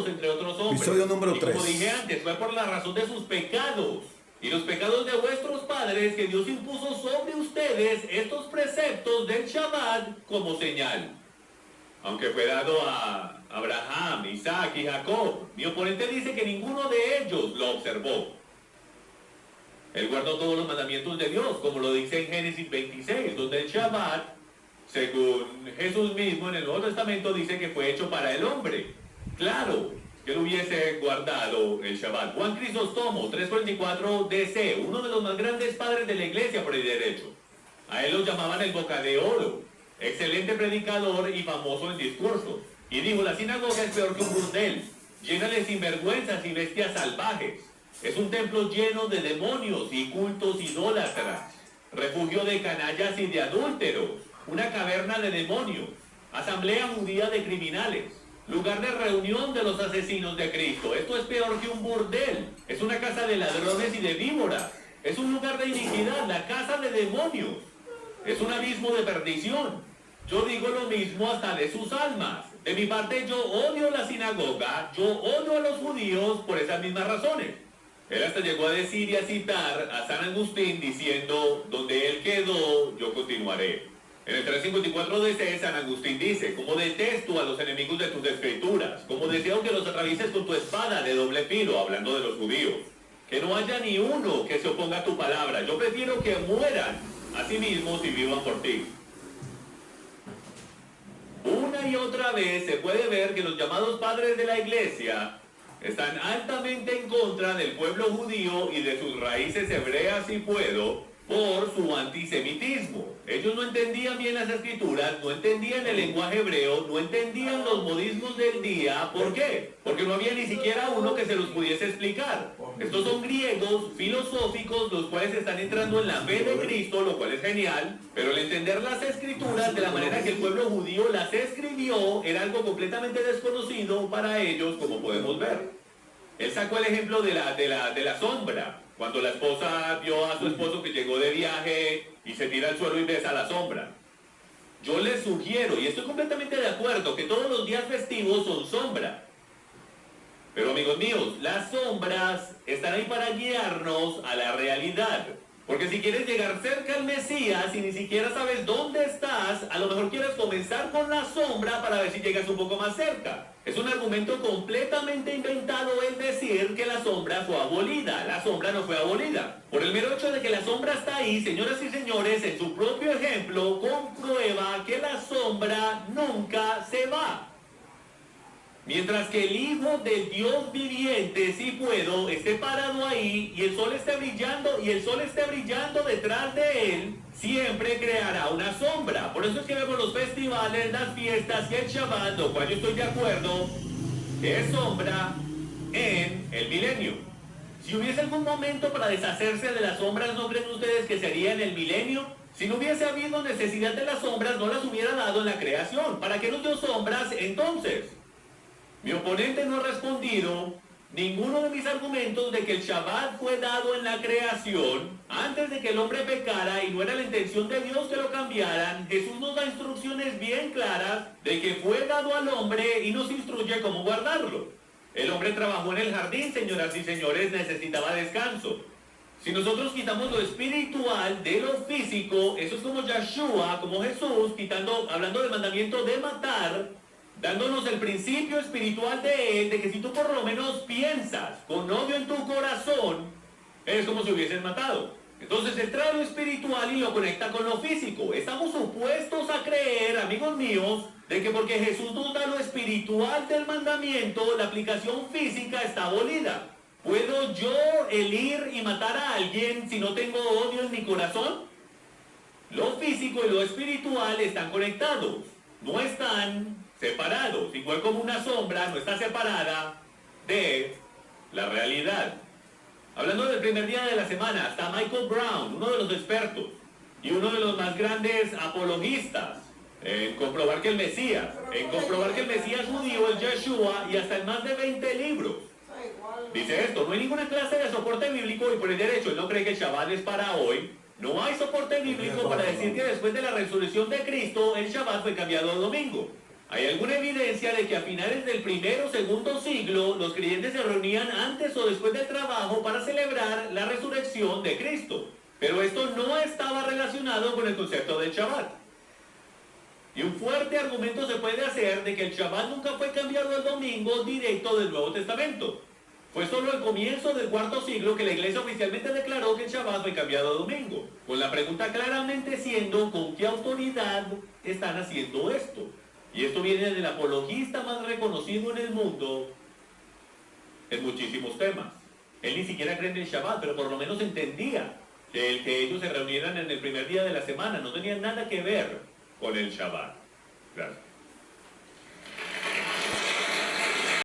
entre otros hombres. Episodio número Y como 3. dije antes, fue por la razón de sus pecados y los pecados de vuestros padres que Dios impuso sobre ustedes estos preceptos del Shabbat como señal. Aunque fue dado a Abraham, Isaac y Jacob, mi oponente dice que ninguno de ellos lo observó. Él guardó todos los mandamientos de Dios, como lo dice en Génesis 26, donde el Shabbat, según Jesús mismo en el Nuevo Testamento, dice que fue hecho para el hombre. Claro, que él hubiese guardado el Shabbat. Juan Crisóstomo, 344 DC, uno de los más grandes padres de la iglesia por el derecho. A él lo llamaban el Boca de Oro, excelente predicador y famoso en discursos. Y dijo, la sinagoga es peor que un burdel, llena de sinvergüenzas y bestias salvajes. Es un templo lleno de demonios y cultos idólatras, refugio de canallas y de adúlteros, una caverna de demonios, asamblea judía de criminales, lugar de reunión de los asesinos de Cristo. Esto es peor que un burdel, es una casa de ladrones y de víboras, es un lugar de iniquidad, la casa de demonios, es un abismo de perdición. Yo digo lo mismo hasta de sus almas. De mi parte yo odio la sinagoga, yo odio a los judíos por esas mismas razones. Él hasta llegó a decir y a citar a San Agustín diciendo, donde él quedó, yo continuaré. En el 354 DC, San Agustín dice, como detesto a los enemigos de tus escrituras, como deseo que los atravieses con tu espada de doble filo, hablando de los judíos. Que no haya ni uno que se oponga a tu palabra. Yo prefiero que mueran a sí mismos y vivan por ti. Una y otra vez se puede ver que los llamados padres de la iglesia están altamente en contra del pueblo judío y de sus raíces hebreas, si puedo, por su antisemitismo. Ellos no entendían bien las escrituras, no entendían el lenguaje hebreo, no entendían los modismos del día. ¿Por qué? Porque no había ni siquiera uno que se los pudiese explicar. Estos son griegos filosóficos, los cuales están entrando en la fe de Cristo, lo cual es genial, pero el entender las escrituras de la manera que el pueblo judío las escribió era algo completamente desconocido para ellos, como podemos ver. Él sacó el ejemplo de la sombra. Cuando la esposa vio a su esposo que llegó de viaje y se tira al suelo y besa la sombra. Yo les sugiero, y estoy completamente de acuerdo, que todos los días festivos son sombra. Pero amigos míos, las sombras están ahí para guiarnos a la realidad. Porque si quieres llegar cerca al Mesías y ni siquiera sabes dónde estás, a lo mejor quieres comenzar con la sombra para ver si llegas un poco más cerca. Es un argumento completamente inventado el decir que la sombra fue abolida. La sombra no fue abolida. Por el mero hecho de que la sombra está ahí, señoras y señores, en su propio ejemplo, comprueba que la sombra nunca se va. Mientras que el Hijo del Dios viviente, si puedo, esté parado ahí y el sol esté brillando detrás de él, siempre creará una sombra. Por eso es que vemos los festivales, las fiestas y el Shabbat, lo cual yo estoy de acuerdo, es sombra en el milenio. Si hubiese algún momento para deshacerse de las sombras, ¿no creen ustedes que sería en el milenio? Si no hubiese habido necesidad de las sombras, no las hubiera dado en la creación. ¿Para qué nos dio sombras entonces? Mi oponente no ha respondido ninguno de mis argumentos de que el Shabbat fue dado en la creación antes de que el hombre pecara y no era la intención de Dios que lo cambiaran. Jesús nos da instrucciones bien claras de que fue dado al hombre y nos instruye cómo guardarlo. El hombre trabajó en el jardín, señoras y señores, necesitaba descanso. Si nosotros quitamos lo espiritual de lo físico, eso es como Yeshua, como Jesús, hablando del mandamiento de matar, dándonos el principio espiritual de él, de que si tú por lo menos piensas con odio en tu corazón, es como si hubiesen matado. Entonces él trae lo espiritual y lo conecta con lo físico. Estamos supuestos a creer, amigos míos, de que porque Jesús nos da lo espiritual del mandamiento, la aplicación física está abolida. ¿Puedo yo el ir y matar a alguien si no tengo odio en mi corazón? Lo físico y lo espiritual están conectados, no están separados, igual como una sombra no está separada de la realidad. Hablando del primer día de la semana, está Michael Brown, uno de los expertos y uno de los más grandes apologistas en comprobar que el Mesías judío es Yeshua, y hasta en más de 20 libros. Dice esto: no hay ninguna clase de soporte bíblico y por el derecho él no cree que el Shabbat es para hoy. No hay soporte bíblico para decir que después de la resurrección de Cristo el Shabbat fue cambiado a domingo. ¿Hay alguna evidencia de que a finales del primero o segundo siglo los creyentes se reunían antes o después del trabajo para celebrar la resurrección de Cristo? Pero esto no estaba relacionado con el concepto del Shabbat. Y un fuerte argumento se puede hacer de que el Shabbat nunca fue cambiado al domingo directo del Nuevo Testamento. Fue solo el comienzo del cuarto siglo que la iglesia oficialmente declaró que el Shabbat fue cambiado a domingo, con la pregunta claramente siendo ¿con qué autoridad están haciendo esto? Y esto viene del apologista más reconocido en el mundo en muchísimos temas. Él ni siquiera cree en el Shabbat, pero por lo menos entendía que el que ellos se reunieran en el primer día de la semana no tenía nada que ver con el Shabbat. Gracias.